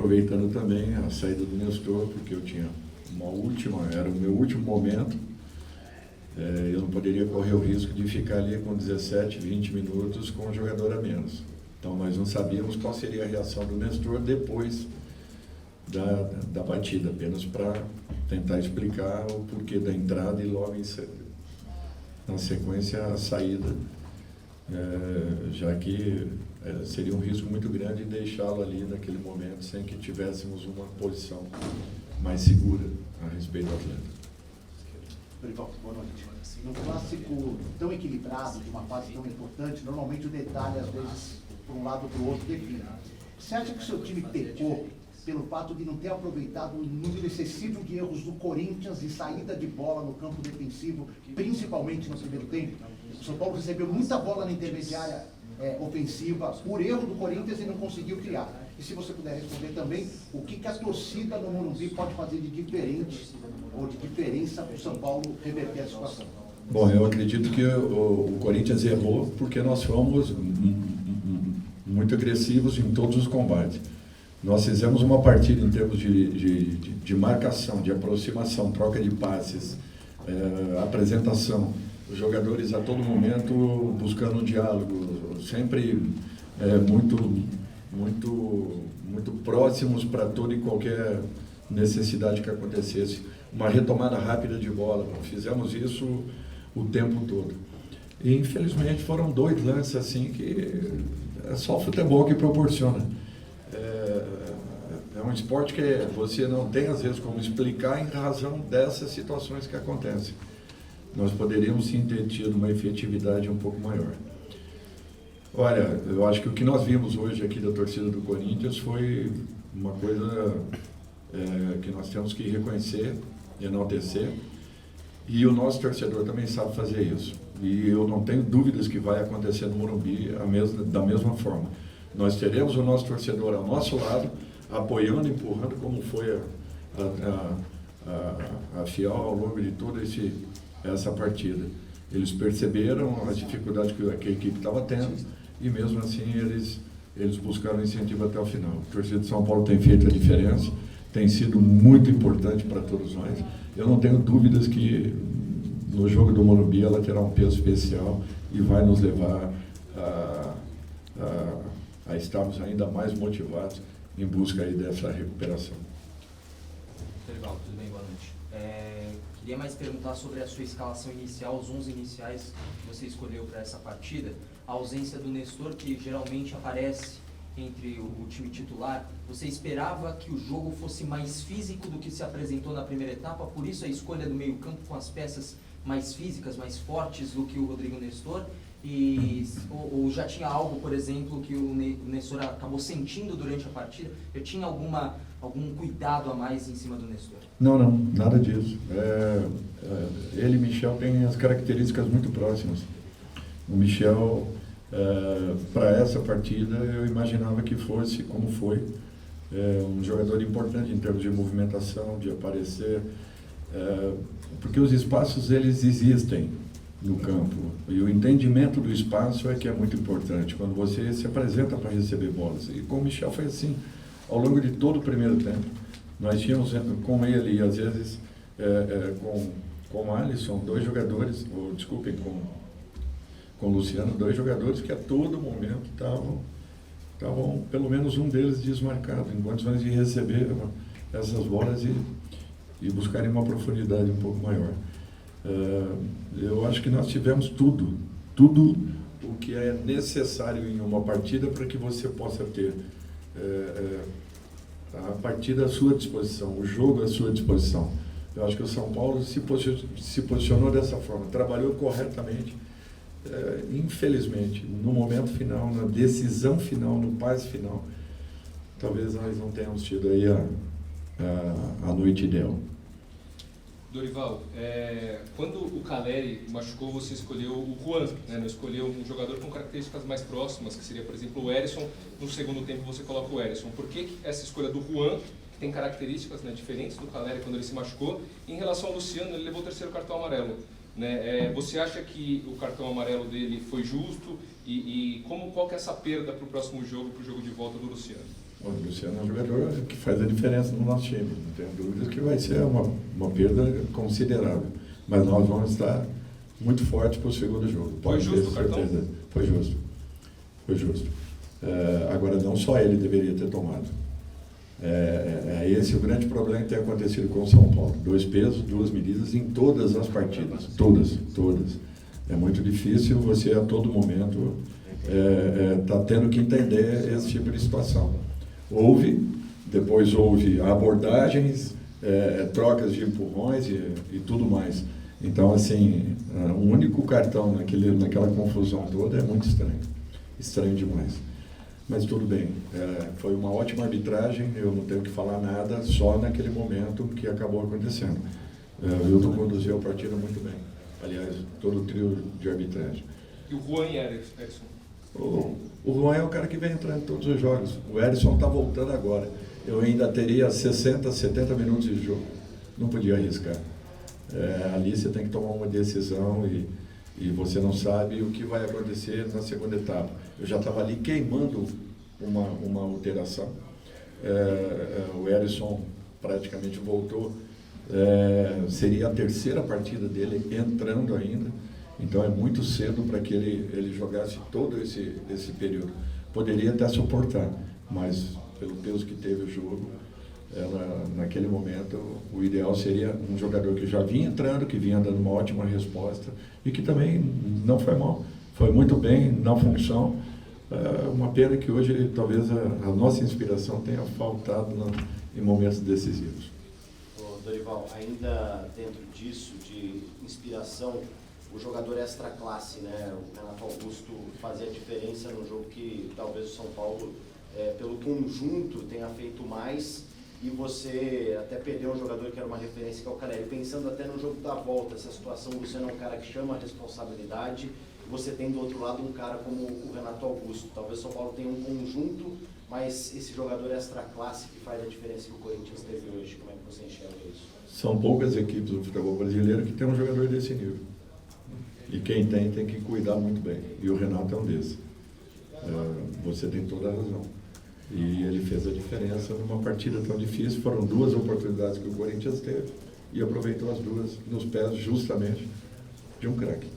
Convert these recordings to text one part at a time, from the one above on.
aproveitando também a saída do Nestor, porque eu tinha era o meu último momento, eu não poderia correr o risco de ficar ali com 17, 20 minutos com um jogador a menos. Então nós não sabíamos qual seria a reação do Nestor depois da partida, apenas para tentar explicar o porquê da entrada e logo na sequência a saída, já que seria um risco muito grande deixá-lo ali naquele momento sem que tivéssemos uma posição mais segura a respeito do atleta. Dorival, boa noite. Num clássico tão equilibrado, de uma fase tão importante, normalmente o detalhe, às vezes, por um lado ou para o outro, define. Você acha que o seu time pecou pelo fato de não ter aproveitado o número excessivo de erros do Corinthians e saída de bola no campo defensivo, principalmente no primeiro tempo? O São Paulo recebeu muita bola na intermediária ofensiva por erro do Corinthians e não conseguiu criar. E se você puder responder também, o que a torcida no Morumbi pode fazer de diferente ou de diferença para o São Paulo reverter a situação? Bom, eu acredito que o Corinthians errou porque nós fomos muito agressivos em todos os combates. Nós fizemos uma partida em termos de marcação, de aproximação, troca de passes, apresentação. Os jogadores a todo momento buscando um diálogo, sempre muito próximos para toda e qualquer necessidade que acontecesse. Uma retomada rápida de bola, fizemos isso o tempo todo. E infelizmente foram 2 lances assim que é só o futebol que proporciona. É um esporte que você não tem às vezes como explicar em razão dessas situações que acontecem. Nós poderíamos sim ter tido uma efetividade um pouco maior. Olha, eu acho que o que nós vimos hoje aqui da torcida do Corinthians foi uma coisa que nós temos que reconhecer, enaltecer, e o nosso torcedor também sabe fazer isso. E eu não tenho dúvidas que vai acontecer no Morumbi da mesma forma. Nós teremos o nosso torcedor ao nosso lado, apoiando, empurrando, como foi a Fiel ao longo de toda essa partida. Eles perceberam as dificuldades que a equipe estava tendo e mesmo assim eles buscaram incentivo até o final. A torcida de São Paulo tem feito a diferença, tem sido muito importante para todos nós. Eu não tenho dúvidas que no jogo do Morumbi ela terá um peso especial e vai nos levar a estarmos ainda mais motivados em busca aí dessa recuperação. Dorival, tudo bem? Boa noite. Queria mais perguntar sobre a sua escalação inicial, os 11 iniciais que você escolheu para essa partida. A ausência do Nestor, que geralmente aparece entre o time titular. Você esperava que o jogo fosse mais físico do que se apresentou na primeira etapa? Por isso a escolha do meio-campo com as peças mais físicas, mais fortes do que o Rodrigo Nestor? Ou já tinha algo, por exemplo, que o Nestor acabou sentindo durante a partida? Já tinha algum cuidado a mais em cima do Nestor? Não, nada disso. Ele e Michel têm as características muito próximas. O Michel, para essa partida, eu imaginava que fosse como foi. Um jogador importante em termos de movimentação, de aparecer, porque os espaços eles existem no campo e o entendimento do espaço é que é muito importante quando você se apresenta para receber bolas. E com o Michel foi assim, ao longo de todo o primeiro tempo. Nós tínhamos com ele e às vezes com o Alisson, 2 jogadores, ou desculpem, com o Luciano, 2 jogadores que a todo momento estavam pelo menos um deles desmarcado, em condições de receber essas bolas e buscarem uma profundidade um pouco maior. Eu acho que nós tivemos tudo o que é necessário em uma partida para que você possa ter a partida à sua disposição, o jogo à sua disposição. Eu acho que o São Paulo se posicionou dessa forma, trabalhou corretamente. Infelizmente, no momento final, na decisão final, no passe final, talvez nós não tenhamos tido aí a noite ideal. Dorival, quando o Caleri machucou, você escolheu o Juan, né? Não escolheu um jogador com características mais próximas, que seria, por exemplo, o Herisson. No segundo tempo você coloca o Herisson. Por que essa escolha do Juan, que tem características, né, diferentes do Caleri quando ele se machucou? Em relação ao Luciano, ele levou o 3º cartão amarelo. Né? Você acha que o cartão amarelo dele foi justo? Qual que é essa perda para o próximo jogo, para o jogo de volta do Luciano? O Luciano é um jogador que faz a diferença no nosso time. Não tenho dúvidas que vai ser uma perda considerável. Mas nós vamos estar muito fortes para o segundo jogo. Foi justo o cartão? Foi justo. Foi justo. Agora, não só ele deveria ter tomado. Esse é o grande problema que tem acontecido com o São Paulo. 2 pesos, 2 medidas em todas as partidas. Todas. É muito difícil você, a todo momento, tá tendo que entender esse tipo de situação. Depois houve abordagens, trocas de empurrões e tudo mais. Então, assim, um único cartão naquela confusão toda é muito estranho. Estranho demais. Mas tudo bem, foi uma ótima arbitragem, eu não tenho que falar nada, só naquele momento que acabou acontecendo. O Wilton conduziu a partida muito bem. Aliás, todo o trio de arbitragem. E o Juan e Erisson? O Juan é o cara que vem entrando em todos os jogos. O Erisson está voltando agora. Eu ainda teria 60, 70 minutos de jogo. Não podia arriscar. Ali você tem que tomar uma decisão e você não sabe o que vai acontecer na segunda etapa. Eu já estava ali queimando uma alteração. O Erisson praticamente voltou. Seria a terceira partida dele entrando ainda. Então é muito cedo para que ele jogasse todo esse período. Poderia até suportar, mas pelo peso que teve o jogo, naquele momento o ideal seria um jogador que já vinha entrando, que vinha dando uma ótima resposta e que também não foi mal. Foi muito bem na função. Uma pena que hoje talvez a nossa inspiração tenha faltado em momentos decisivos. Dorival, ainda dentro disso, de inspiração, o jogador extra classe, né? O Renato Augusto fazia a diferença no jogo que talvez o São Paulo, pelo conjunto, tenha feito mais, e você até perdeu um jogador que era uma referência, que é o Caleri. Pensando até no jogo da volta, essa situação, o Luciano é um cara que chama a responsabilidade, e você tem do outro lado um cara como o Renato Augusto. Talvez o São Paulo tenha um conjunto, mas esse jogador extra classe que faz a diferença que o Corinthians teve hoje. Como é que você enxerga isso? São poucas equipes do futebol brasileiro que tem um jogador desse nível. E quem tem que cuidar muito bem. E o Renato é um desses. Você tem toda a razão. E ele fez a diferença numa partida tão difícil. Foram 2 oportunidades que o Corinthians teve e aproveitou as 2 nos pés justamente de um craque.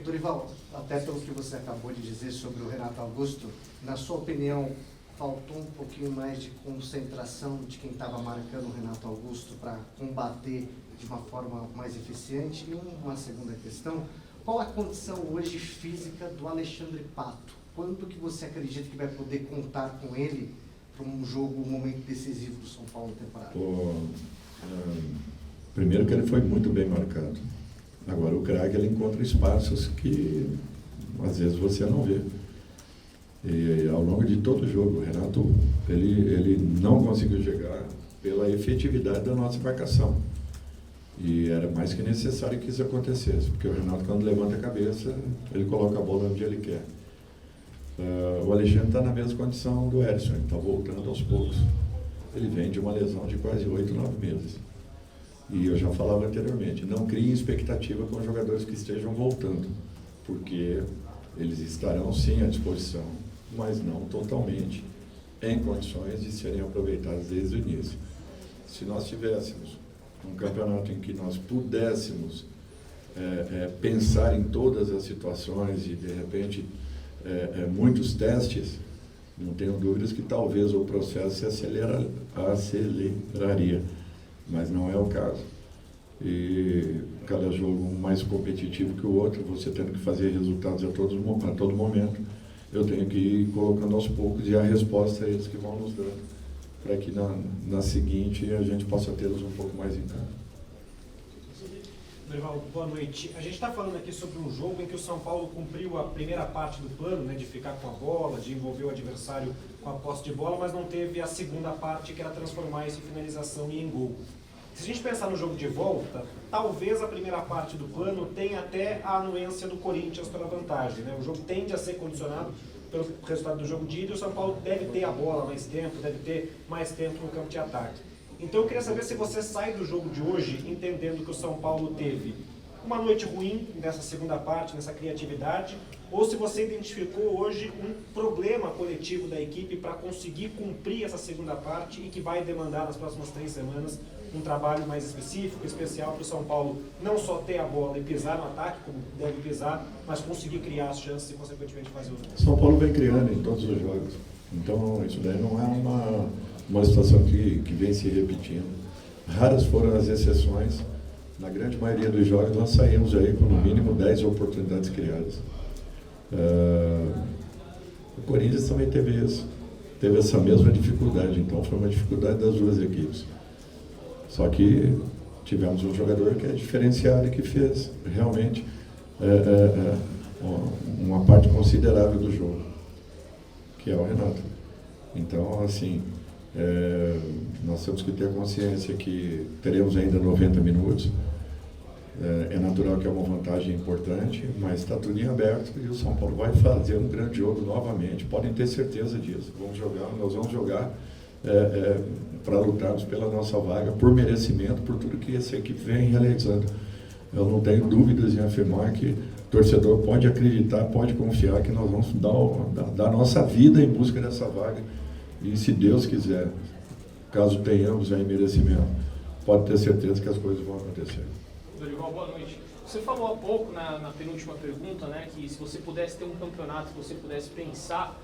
Dorival, até pelo que você acabou de dizer sobre o Renato Augusto, na sua opinião, faltou um pouquinho mais de concentração de quem estava marcando o Renato Augusto para combater de uma forma mais eficiente? E uma segunda questão, qual a condição hoje física do Alexandre Pato? Quando que você acredita que vai poder contar com ele para um jogo, um momento decisivo do São Paulo na temporada? Primeiro que ele foi muito bem marcado. Agora o craque, ele encontra espaços que às vezes você não vê. E ao longo de todo o jogo, o Renato, ele não conseguiu chegar pela efetividade da nossa marcação. E era mais que necessário que isso acontecesse, porque o Renato, quando levanta a cabeça, ele coloca a bola onde ele quer. O Alexandre está na mesma condição do Erisson, ele está voltando aos poucos. Ele vem de uma lesão de quase 8, 9 meses. E eu já falava anteriormente, não crie expectativa com os jogadores que estejam voltando, porque eles estarão sim à disposição, mas não totalmente em condições de serem aproveitados desde o início. Se nós tivéssemos um campeonato em que nós pudéssemos pensar em todas as situações e, de repente, muitos testes, não tenho dúvidas que talvez o processo se aceleraria, mas não é o caso. E cada jogo um mais competitivo que o outro, você tendo que fazer resultados a todo momento, eu tenho que ir colocando aos poucos, e a resposta é eles que vão nos dando, para que na seguinte a gente possa tê-los um pouco mais em campo. Dorival, boa noite. A gente está falando aqui sobre um jogo em que o São Paulo cumpriu a primeira parte do plano, né, de ficar com a bola, de envolver o adversário com a posse de bola, mas não teve a segunda parte, que era transformar isso em finalização e em gol. Se a gente pensar no jogo de volta, talvez a primeira parte do plano tenha até a anuência do Corinthians pela vantagem, né? O jogo tende a ser condicionado pelo resultado do jogo de ida, e o São Paulo deve ter a bola mais tempo, deve ter mais tempo no campo de ataque. Então eu queria saber se você sai do jogo de hoje entendendo que o São Paulo teve uma noite ruim nessa segunda parte, nessa criatividade, ou se você identificou hoje um problema coletivo da equipe para conseguir cumprir essa segunda parte e que vai demandar nas próximas 3 semanas um trabalho mais específico, especial para o São Paulo não só ter a bola e pisar no ataque, como deve pisar, mas conseguir criar as chances e, consequentemente, fazer o gol. São Paulo vem criando em todos os jogos. Então, isso daí não é uma situação que vem se repetindo. Raras foram as exceções. Na grande maioria dos jogos, nós saímos aí com no mínimo 10 oportunidades criadas. O Corinthians também teve isso. Teve essa mesma dificuldade. Então, foi uma dificuldade das duas equipes. Só que tivemos um jogador que é diferenciado e que fez realmente uma parte considerável do jogo, que é o Renato. Então, assim, nós temos que ter consciência que teremos ainda 90 minutos. É natural que é uma vantagem importante, mas está tudo em aberto e o São Paulo vai fazer um grande jogo novamente. Podem ter certeza disso. Nós vamos jogar para lutarmos pela nossa vaga, por merecimento, por tudo que essa equipe vem realizando. Eu não tenho dúvidas em afirmar que o torcedor pode acreditar, pode confiar que nós vamos dar a nossa vida em busca dessa vaga. E se Deus quiser, caso tenhamos aí merecimento, pode ter certeza que as coisas vão acontecer. Dorival, boa noite. Você falou há pouco, na penúltima pergunta, né, que se você pudesse ter um campeonato, se você pudesse pensar,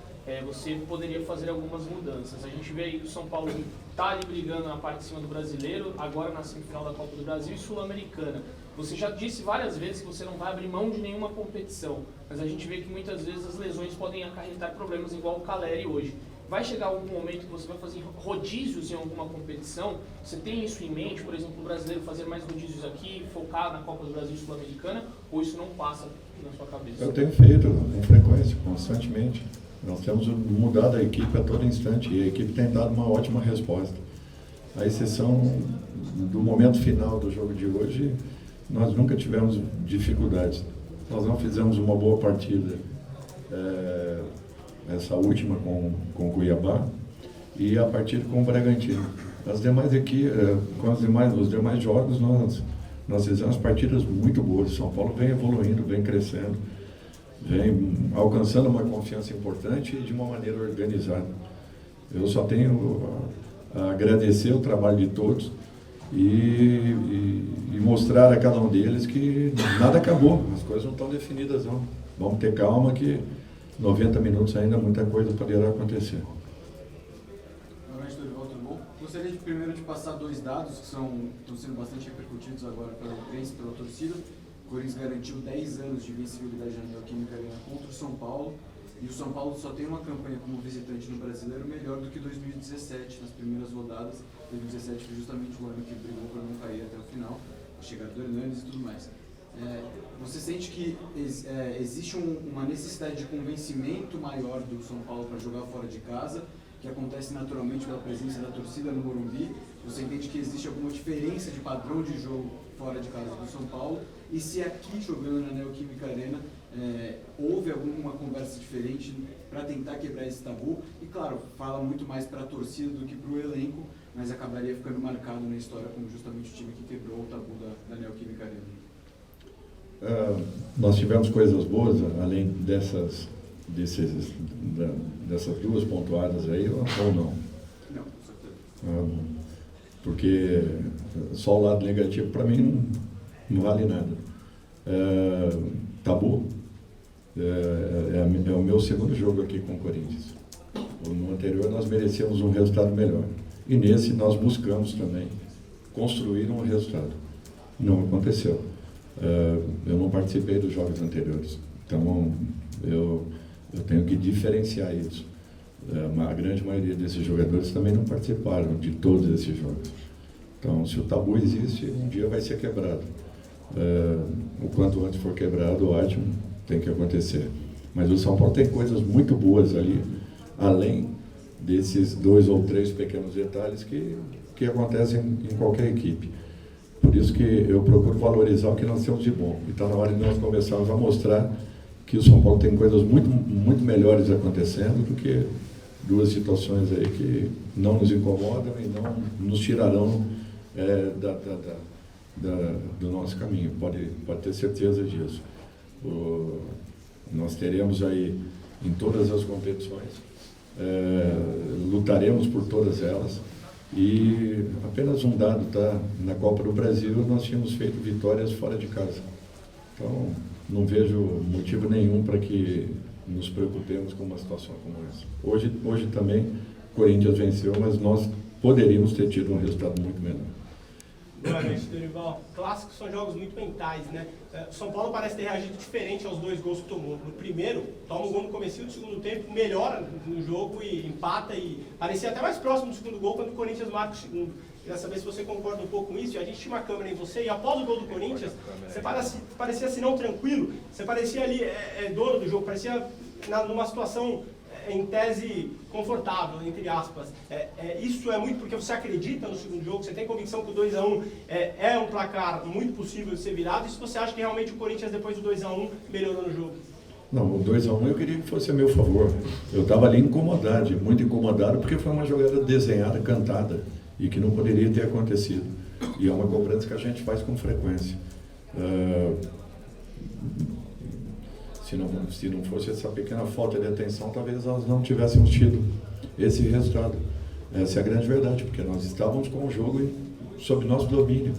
você poderia fazer algumas mudanças. A gente vê aí que o São Paulo está ali brigando na parte de cima do Brasileiro, agora na semifinal da Copa do Brasil e Sul-Americana. Você já disse várias vezes que você não vai abrir mão de nenhuma competição, mas a gente vê que muitas vezes as lesões podem acarretar problemas igual o Caleri hoje. Vai chegar algum momento que você vai fazer rodízios em alguma competição? Você tem isso em mente, por exemplo, o brasileiro fazer mais rodízios aqui, focar na Copa do Brasil e Sul-Americana, ou isso não passa na sua cabeça? Eu tenho feito com frequência, constantemente. Nós temos mudado a equipe a todo instante e a equipe tem dado uma ótima resposta. A exceção do momento final do jogo de hoje, nós nunca tivemos dificuldades. Nós não fizemos uma boa partida. Essa última com o Cuiabá e a partida com o Bragantino. As demais aqui, os demais jogos, nós fizemos partidas muito boas. São Paulo vem evoluindo, vem crescendo, vem alcançando uma confiança importante e de uma maneira organizada. Eu só tenho a agradecer o trabalho de todos e mostrar a cada um deles que nada acabou, as coisas não estão definidas não. Vamos ter calma que 90 minutos ainda muita coisa poderá acontecer. Boa noite, Dorival, tudo bom? Gostaria primeiro de passar 2 dados que estão sendo bastante repercutidos agora pela imprensa e pela torcida. O Corinthians garantiu 10 anos de vencibilidade na Neoquímica Arena contra o São Paulo, e o São Paulo só tem uma campanha como visitante no Brasileiro melhor do que 2017, nas primeiras rodadas. 2017 foi justamente o ano que brigou para não cair até o final, a chegada do Hernandes e tudo mais. Você sente que existe uma necessidade de convencimento maior do São Paulo para jogar fora de casa, que acontece naturalmente pela presença da torcida no Morumbi? Você entende que existe alguma diferença de padrão de jogo fora de casa do São Paulo? E se aqui, jogando na Neoquímica Arena, houve alguma conversa diferente para tentar quebrar esse tabu? E claro, fala muito mais para a torcida do que para o elenco, mas acabaria ficando marcado na história como justamente o time que quebrou o tabu da Neoquímica Arena. Nós tivemos coisas boas, além dessas 2 pontuadas aí, ou não? Não, com certeza. Porque só o lado negativo, para mim, não vale nada. Tabu é o meu segundo jogo aqui com o Corinthians. No anterior, nós merecíamos um resultado melhor. E nesse, nós buscamos também construir um resultado. Não aconteceu. Eu não participei dos jogos anteriores, então eu tenho que diferenciar isso. A grande maioria desses jogadores também não participaram de todos esses jogos. Então, se o tabu existe, um dia vai ser quebrado. O quanto antes for quebrado, ótimo, tem que acontecer. Mas o São Paulo tem coisas muito boas ali, além desses 2 ou 3 pequenos detalhes que acontecem em qualquer equipe. Por isso que eu procuro valorizar o que nós temos de bom. E está na hora de nós começarmos a mostrar que o São Paulo tem coisas muito, muito melhores acontecendo do que 2 situações aí que não nos incomodam e não nos tirarão do nosso caminho. Pode ter certeza disso. Nós teremos aí em todas as competições, lutaremos por todas elas. E apenas um dado, tá? Na Copa do Brasil nós tínhamos feito vitórias fora de casa. Então, não vejo motivo nenhum para que nos preocupemos com uma situação como essa. Hoje também o Corinthians venceu, mas nós poderíamos ter tido um resultado muito menor. Boa noite, Dorival. Clássicos são jogos muito mentais, né? O São Paulo parece ter reagido diferente aos 2 gols que tomou. No primeiro, toma um gol no comecinho do segundo tempo, melhora no jogo e empata, e parecia até mais próximo do segundo gol quando o Corinthians marca o segundo. Queria saber se você concorda um pouco com isso. A gente tinha uma câmera em você e após o gol do Corinthians, você parecia assim não tranquilo, você parecia ali dono do jogo, parecia numa situação em tese confortável, entre aspas. Isso é muito porque você acredita no segundo jogo, você tem convicção que o 2-1 é um placar muito possível de ser virado, e se você acha que realmente o Corinthians depois do 2-1 melhorou no jogo? Não, o 2-1 eu queria que fosse a meu favor. Eu estava ali incomodado, muito incomodado, porque foi uma jogada desenhada, cantada, e que não poderia ter acontecido. E é uma cobrança que a gente faz com frequência. Se não fosse essa pequena falta de atenção, talvez nós não tivéssemos tido esse resultado. Essa é a grande verdade, porque nós estávamos com o jogo sob nosso domínio.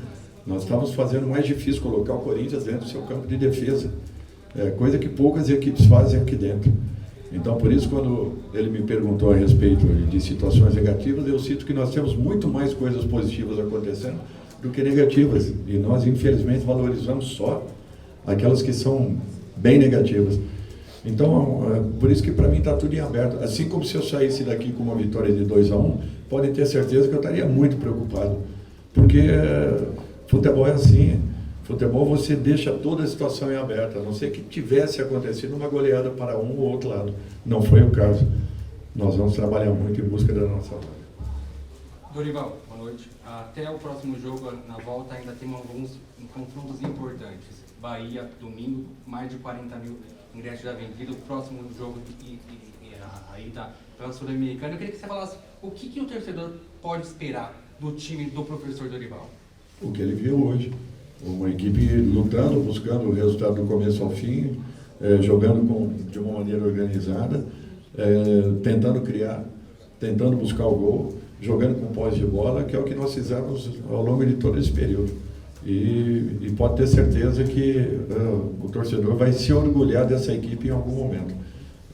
Nós estávamos fazendo mais difícil colocar o Corinthians dentro do seu campo de defesa, coisa que poucas equipes fazem aqui dentro. Então, por isso, quando ele me perguntou a respeito de situações negativas, eu cito que nós temos muito mais coisas positivas acontecendo do que negativas. E nós, infelizmente, valorizamos só aquelas que são bem negativas. Então, por isso que para mim está tudo em aberto. Assim como se eu saísse daqui com uma vitória de 2-1, podem ter certeza que eu estaria muito preocupado. Porque futebol é assim. Futebol você deixa toda a situação em aberto, a não ser que tivesse acontecido uma goleada para um ou outro lado. Não foi o caso. Nós vamos trabalhar muito em busca da nossa vaga. Dorival, boa noite. Até o próximo jogo, na volta, ainda tem alguns confrontos importantes. Bahia, domingo, mais de 40 mil ingressos já vendidos. O próximo jogo aí tá pela Sul-Americana. Eu queria que você falasse o que o torcedor pode esperar do time do professor Dorival. O que ele viu hoje. Uma equipe lutando, buscando o resultado do começo ao fim, jogando de uma maneira organizada, tentando criar, tentando buscar o gol, jogando com posse de bola, que é o que nós fizemos ao longo de todo esse período. E pode ter certeza que o torcedor vai se orgulhar dessa equipe em algum momento.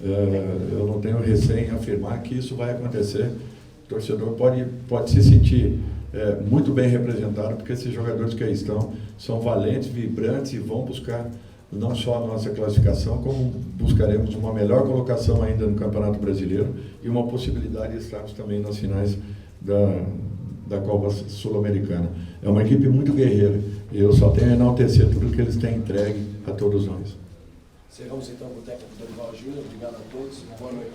Eu não tenho receio em afirmar que isso vai acontecer. O torcedor pode se sentir muito bem representado, porque esses jogadores que aí estão são valentes, vibrantes e vão buscar não só a nossa classificação, como buscaremos uma melhor colocação ainda no Campeonato Brasileiro e uma possibilidade de estarmos também nas finais da Copa Sul-Americana. É uma equipe muito guerreira e eu só tenho a enaltecer tudo que eles têm entregue a todos nós. Encerramos então com o técnico Dorival Júnior. Obrigado a todos. Boa noite.